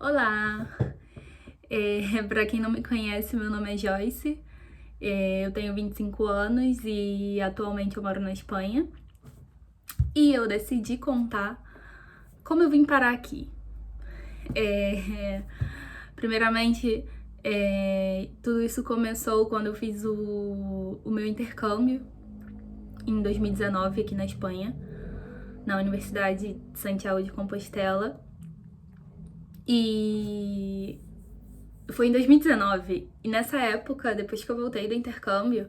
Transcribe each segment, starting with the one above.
Olá! Pra quem não me conhece, meu nome é Joyce, eu tenho 25 anos e atualmente eu moro na Espanha. E eu decidi contar como eu vim parar aqui. Primeiramente, tudo isso começou quando eu fiz o meu intercâmbio em 2019 aqui na Espanha, na Universidade de Santiago de Compostela. E foi em 2019, e nessa época, depois que eu voltei do intercâmbio,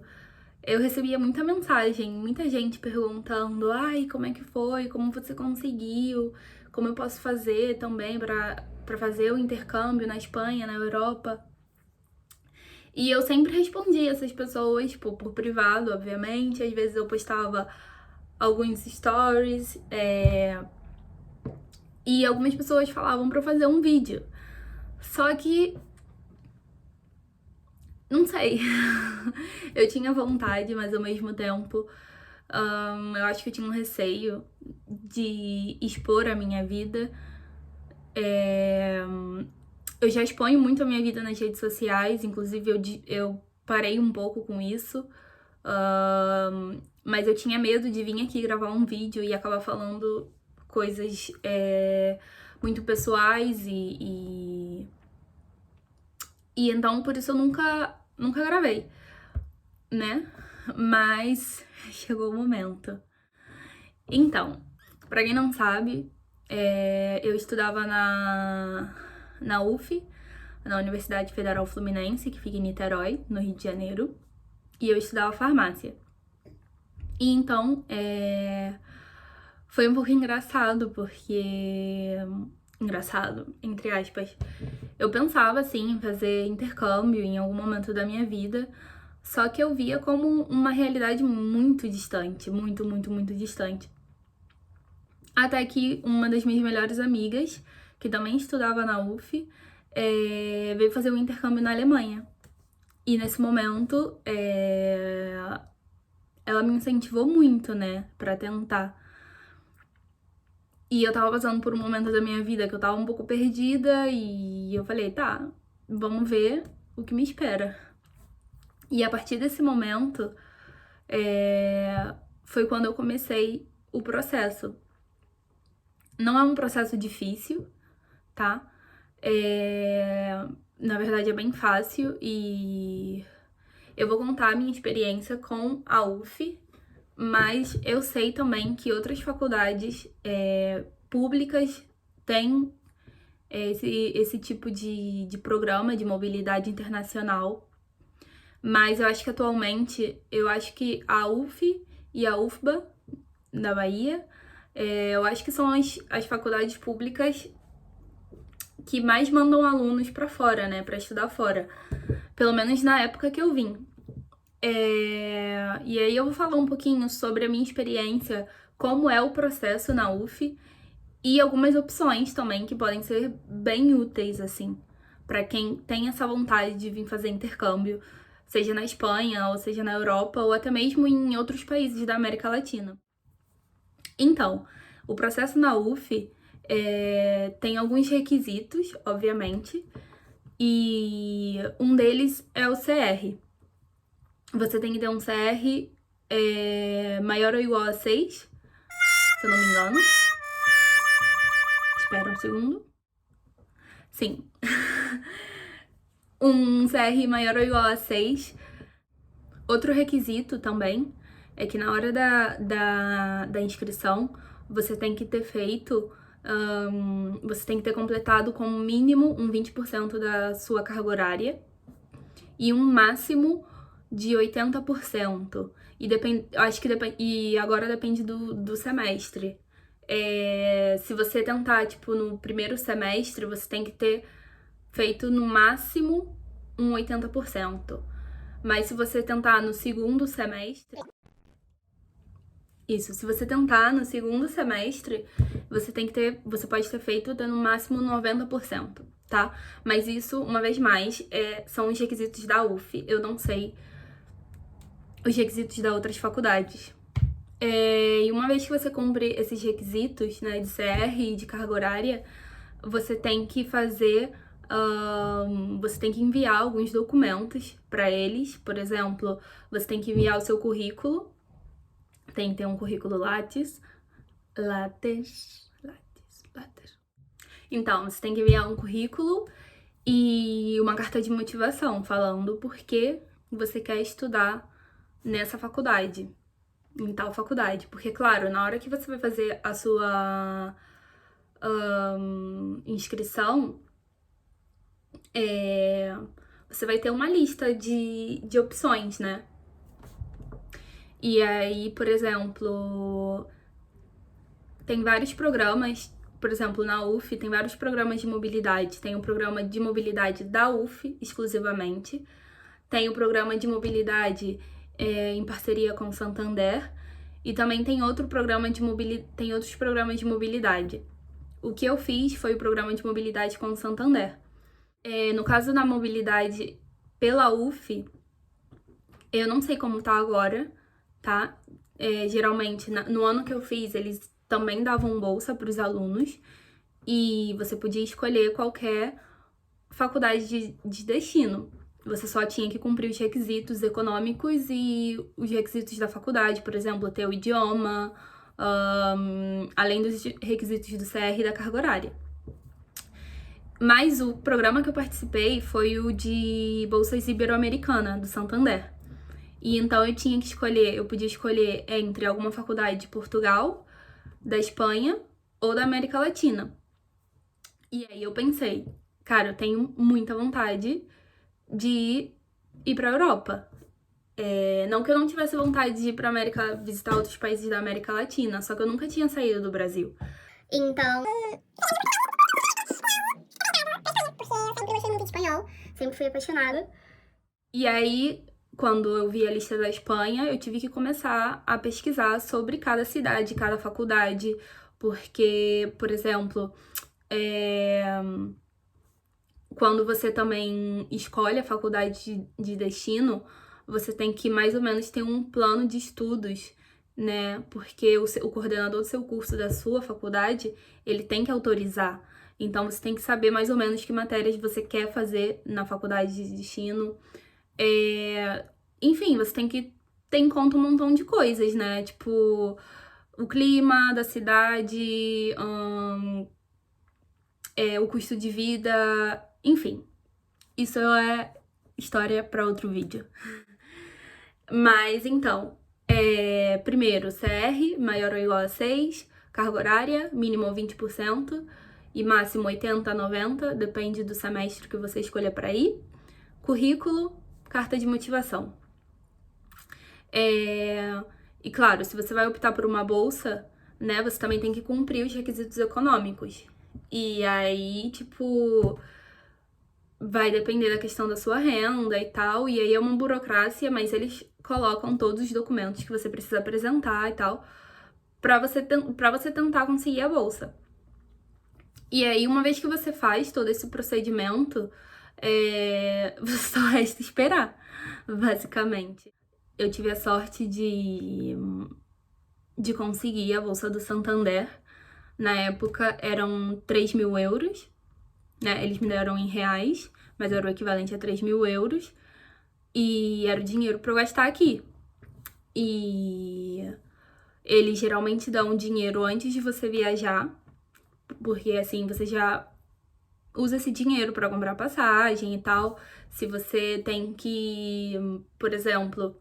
eu recebia muita mensagem, muita gente perguntando: ai, como é que foi? Como você conseguiu? Como eu posso fazer também pra fazer o intercâmbio na Espanha, na Europa? E eu sempre respondia essas pessoas, tipo, por privado, obviamente. Às vezes eu postava alguns stories, e algumas pessoas falavam pra eu fazer um vídeo. Só que não sei. Eu tinha vontade, mas ao mesmo tempo, eu acho que eu tinha um receio de expor a minha vida. Eu já exponho muito a minha vida nas redes sociais, inclusive eu parei um pouco com isso. Mas eu tinha medo de vir aqui gravar um vídeo e acabar falando coisas muito pessoais e então por isso eu nunca gravei, né? Mas chegou o momento. Então, pra quem não sabe, eu estudava na UF, na Universidade Federal Fluminense, que fica em Niterói, no Rio de Janeiro, e eu estudava farmácia. E então, foi um pouco engraçado, porque... Engraçado, entre aspas. Eu pensava, assim, em fazer intercâmbio em algum momento da minha vida, só que eu via como uma realidade muito distante, muito distante. Até que uma das minhas melhores amigas, que também estudava na UF, veio fazer um intercâmbio na Alemanha. E nesse momento, ela me incentivou muito, né, pra tentar. E eu tava passando por um momento da minha vida que eu tava um pouco perdida e eu falei, tá, vamos ver o que me espera. E a partir desse momento, foi quando eu comecei o processo. Não é um processo difícil, tá? Na verdade é bem fácil e eu vou contar a minha experiência com a UF, mas eu sei também que outras faculdades públicas têm esse tipo de programa de mobilidade internacional, mas eu acho que atualmente, eu acho que a UF e a UFBA, da Bahia, eu acho que são as faculdades públicas que mais mandam alunos pra fora, né, pra estudar fora. Pelo menos na época que eu vim. E aí eu vou falar um pouquinho sobre a minha experiência, como é o processo na UF e algumas opções também que podem ser bem úteis, assim, pra quem tem essa vontade de vir fazer intercâmbio, seja na Espanha, ou seja na Europa, ou até mesmo em outros países da América Latina. Então, o processo na UF tem alguns requisitos, obviamente, e um deles é o CR. Você tem que ter um CR maior ou igual a 6, se eu não me engano. Espera um segundo. Sim. Um CR maior ou igual a 6. Outro requisito também é que na hora da inscrição você tem que ter feito, você tem que ter completado como mínimo um 20% da sua carga horária e um máximo de 80%. E acho que e agora depende do semestre. Se você tentar, tipo, no primeiro semestre, você tem que ter feito no máximo um 80%. Mas se você tentar no segundo semestre... Isso, se você tentar no segundo semestre, você pode ter feito no máximo 90%, tá? Mas isso, uma vez mais, são os requisitos da UF. Eu não sei os requisitos das outras faculdades. E uma vez que você cumpre esses requisitos, né, de CR e de carga horária, você tem que fazer, você tem que enviar alguns documentos para eles. Por exemplo, você tem que enviar o seu currículo, tem que ter um currículo Lattes. Então, você tem que enviar um currículo e uma carta de motivação falando por que você quer estudar nessa faculdade, em tal faculdade. Porque, claro, na hora que você vai fazer a sua inscrição, você vai ter uma lista de opções, né? E aí, por exemplo, tem vários programas, por exemplo, na UF tem vários programas de mobilidade. Tem o programa de mobilidade da UF, exclusivamente. Tem o programa de mobilidade em parceria com o Santander. E também tem outros programas de mobilidade. O que eu fiz foi o programa de mobilidade com o Santander. No caso da mobilidade pela UF, eu não sei como tá agora, tá? Geralmente, no ano que eu fiz, eles também davam bolsa para os alunos e você podia escolher qualquer faculdade de destino. Você só tinha que cumprir os requisitos econômicos e os requisitos da faculdade, por exemplo, ter o idioma, além dos requisitos do CR e da carga horária. Mas o programa que eu participei foi o de Bolsas Ibero-Americana, do Santander. E então eu podia escolher entre alguma faculdade de Portugal, da Espanha ou da América Latina. E aí eu pensei, cara, eu tenho muita vontade de ir pra Europa. Não que eu não tivesse vontade de ir pra América, visitar outros países da América Latina, só que eu nunca tinha saído do Brasil. Então, porque eu sempre gostei muito de espanhol, sempre fui apaixonada. E aí, quando eu vi a lista da Espanha, eu tive que começar a pesquisar sobre cada cidade, cada faculdade, porque, por exemplo, quando você também escolhe a faculdade de destino, você tem que mais ou menos ter um plano de estudos, né? Porque o coordenador do seu curso, da sua faculdade, ele tem que autorizar. Então, você tem que saber mais ou menos que matérias você quer fazer na faculdade de destino. Enfim, você tem que ter em conta um montão de coisas, né? Tipo, o clima da cidade, o custo de vida, enfim. Isso é história para outro vídeo. Mas, então, primeiro, CR, maior ou igual a 6, carga horária, mínimo 20% e máximo 80 a 90, depende do semestre que você escolher para ir. Currículo, carta de motivação. E claro, se você vai optar por uma bolsa, né, você também tem que cumprir os requisitos econômicos. E aí, tipo, vai depender da questão da sua renda e tal, e aí é uma burocracia, mas eles colocam todos os documentos que você precisa apresentar e tal, pra você tentar conseguir a bolsa. E aí, uma vez que você faz todo esse procedimento, só resta esperar, basicamente. Eu tive a sorte de conseguir a bolsa do Santander. Na época eram 3.000 euros, né? Eles me deram em reais, mas era o equivalente a 3.000 euros. E era o dinheiro para eu gastar aqui. E eles geralmente dão dinheiro antes de você viajar, porque assim você já usa esse dinheiro para comprar passagem e tal. Se você tem que, por exemplo,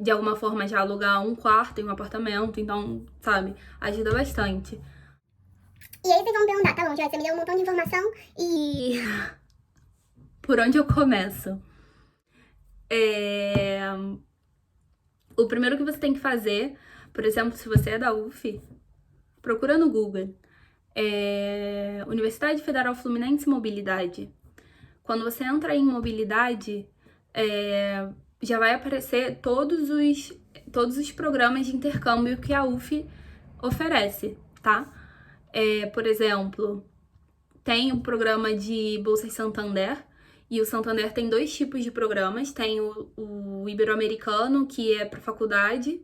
de alguma forma já alugar um quarto em um apartamento, então, sabe, ajuda bastante. E aí vocês vão perguntar, tá bom, Joy, você me deu um montão de informação e... Por onde eu começo? O primeiro que você tem que fazer, por exemplo, se você é da UF, procura no Google. Universidade Federal Fluminense Mobilidade. Quando você entra em mobilidade, já vai aparecer todos os programas de intercâmbio que a UF oferece, tá? Por exemplo, tem o programa de Bolsas Santander, e o Santander tem 2 tipos de programas. Tem o Ibero-Americano, que é para faculdade,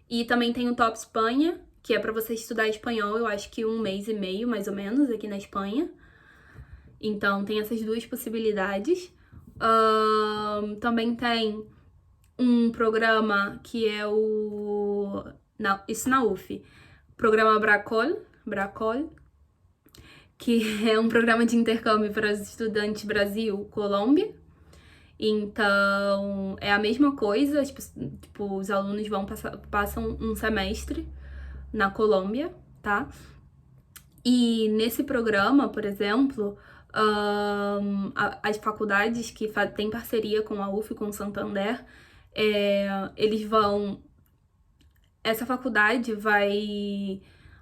e também tem o Top Espanha, que é para você estudar espanhol, eu acho que 1 mês e meio, mais ou menos, aqui na Espanha. Então, tem essas duas possibilidades. Também tem um programa que é isso na UF. Programa Bracol, que é um programa de intercâmbio para os estudantes Brasil-Colômbia. Então, é a mesma coisa, tipo, os alunos passam um semestre na Colômbia, tá? E nesse programa, por exemplo, as faculdades que têm parceria com a UF, com o Santander, eles vão... Essa faculdade vai,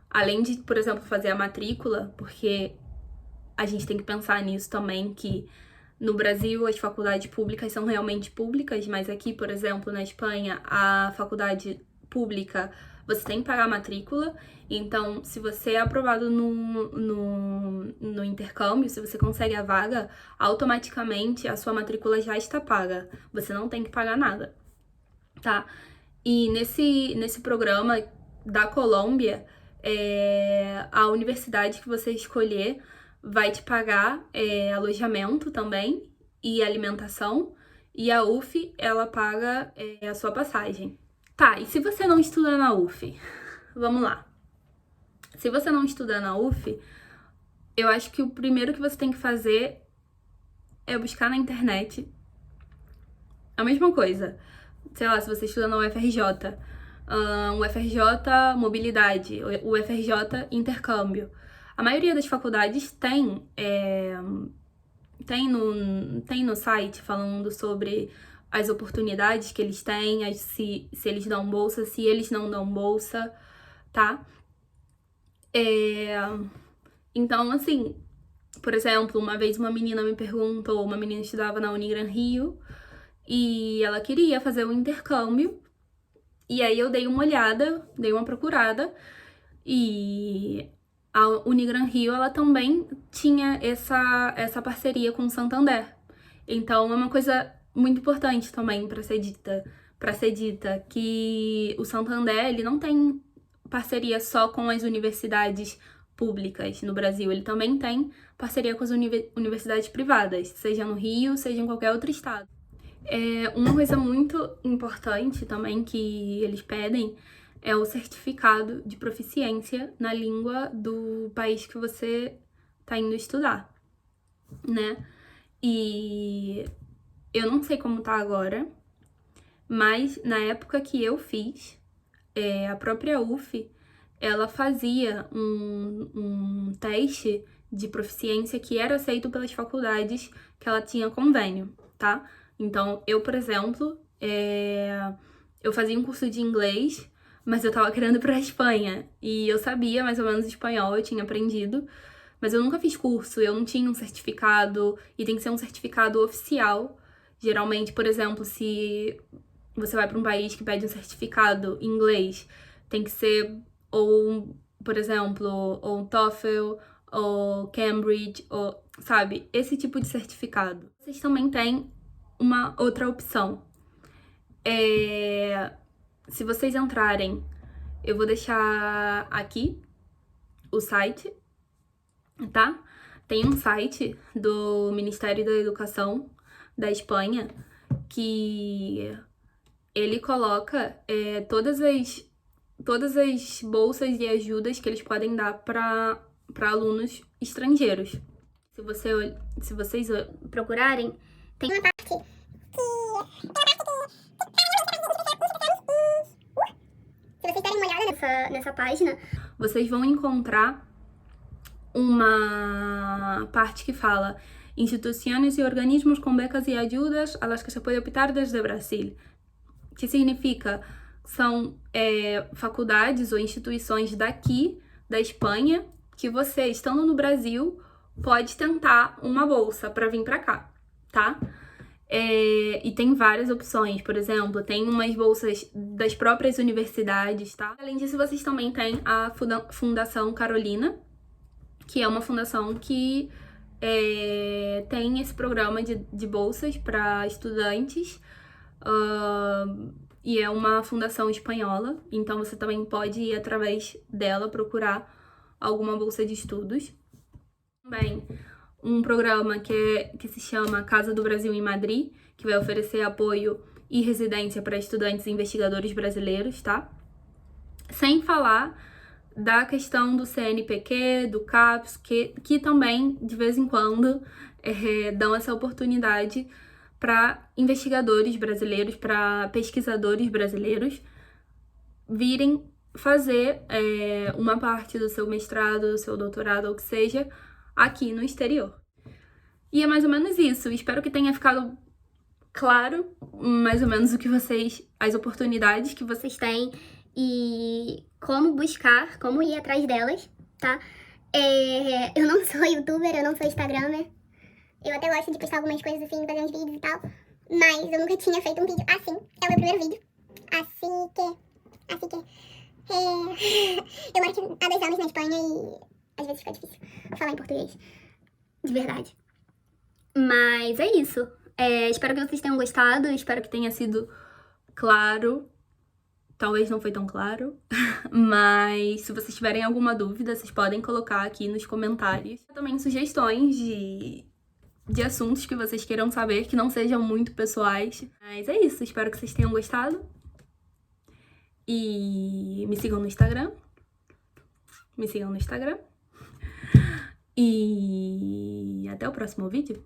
além de, por exemplo, fazer a matrícula, porque a gente tem que pensar nisso também, que no Brasil as faculdades públicas são realmente públicas, mas aqui, por exemplo, na Espanha, a faculdade pública, você tem que pagar a matrícula. Então, se você é aprovado no intercâmbio, se você consegue a vaga, automaticamente a sua matrícula já está paga. Você não tem que pagar nada, tá? E nesse programa da Colômbia, a universidade que você escolher vai te pagar alojamento também e alimentação. E a UF, ela paga a sua passagem. Tá, e se você não estuda na UF? Vamos lá. Se você não estuda na UF, eu acho que o primeiro que você tem que fazer é buscar na internet a mesma coisa. Sei lá, se você estuda na UFRJ, o UFRJ Mobilidade, o UFRJ Intercâmbio. A maioria das faculdades tem no site falando sobre as oportunidades que eles têm, se eles dão bolsa, se eles não dão bolsa, tá? Então, assim, por exemplo, uma vez uma menina me perguntou, uma menina estudava na Unigran Rio, e ela queria fazer um intercâmbio, e aí eu dei uma olhada, dei uma procurada, e a Unigran Rio, ela também tinha essa parceria com o Santander. Então, é uma coisa muito importante também para ser dita, que o Santander, ele não tem parceria só com as universidades públicas no Brasil, ele também tem parceria com as universidades privadas, seja no Rio, seja em qualquer outro estado. Uma coisa muito importante também que eles pedem é o certificado de proficiência na língua do país que você tá indo estudar, né? E eu não sei como tá agora, mas na época que eu fiz, a própria UF, ela fazia um teste de proficiência que era aceito pelas faculdades que ela tinha convênio, tá? Então, eu, por exemplo, eu fazia um curso de inglês, mas eu tava querendo ir pra Espanha. E eu sabia mais ou menos espanhol, eu tinha aprendido, mas eu nunca fiz curso, eu não tinha um certificado, e tem que ser um certificado oficial. Geralmente, por exemplo, se você vai para um país que pede um certificado em inglês, tem que ser ou, por exemplo, ou um TOEFL, ou Cambridge, ou, sabe, esse tipo de certificado. Vocês também têm uma outra opção. Se vocês entrarem, eu vou deixar aqui o site, tá? Tem um site do Ministério da Educação da Espanha que ele coloca todas as bolsas e ajudas que eles podem dar para alunos estrangeiros. Se vocês procurarem, tem uma parte que se vocês derem uma olhada nessa página, vocês vão encontrar uma parte que fala instituições e organismos com becas e ajudas a las que se pode optar desde Brasil, que significa são faculdades ou instituições daqui da Espanha que você, estando no Brasil, pode tentar uma bolsa para vir para cá, tá? E tem várias opções, por exemplo, tem umas bolsas das próprias universidades, tá? Além disso, vocês também têm a Fundação Carolina, que é uma fundação que tem esse programa de bolsas para estudantes, e é uma fundação espanhola, então você também pode ir através dela procurar alguma bolsa de estudos. Também um programa que se chama Casa do Brasil em Madrid, que vai oferecer apoio e residência para estudantes e investigadores brasileiros, tá? Sem falar da questão do CNPq, do CAPES, que também, de vez em quando, dão essa oportunidade para investigadores brasileiros, para pesquisadores brasileiros virem fazer uma parte do seu mestrado, do seu doutorado, ou o que seja, aqui no exterior. E é mais ou menos isso. Espero que tenha ficado claro mais ou menos as oportunidades que vocês têm e como buscar, como ir atrás delas, tá? Eu não sou youtuber, eu não sou instagramer. Eu até gosto de postar algumas coisas assim, fazer uns vídeos e tal. Mas eu nunca tinha feito um vídeo assim. É o meu primeiro vídeo. Assim que... eu moro há 2 anos na Espanha e às vezes fica difícil falar em português. De verdade. Mas é isso. Espero que vocês tenham gostado, espero que tenha sido claro. Talvez não foi tão claro, mas se vocês tiverem alguma dúvida, vocês podem colocar aqui nos comentários. Também sugestões de assuntos que vocês queiram saber, que não sejam muito pessoais. Mas é isso, espero que vocês tenham gostado. E me sigam no Instagram. E até o próximo vídeo.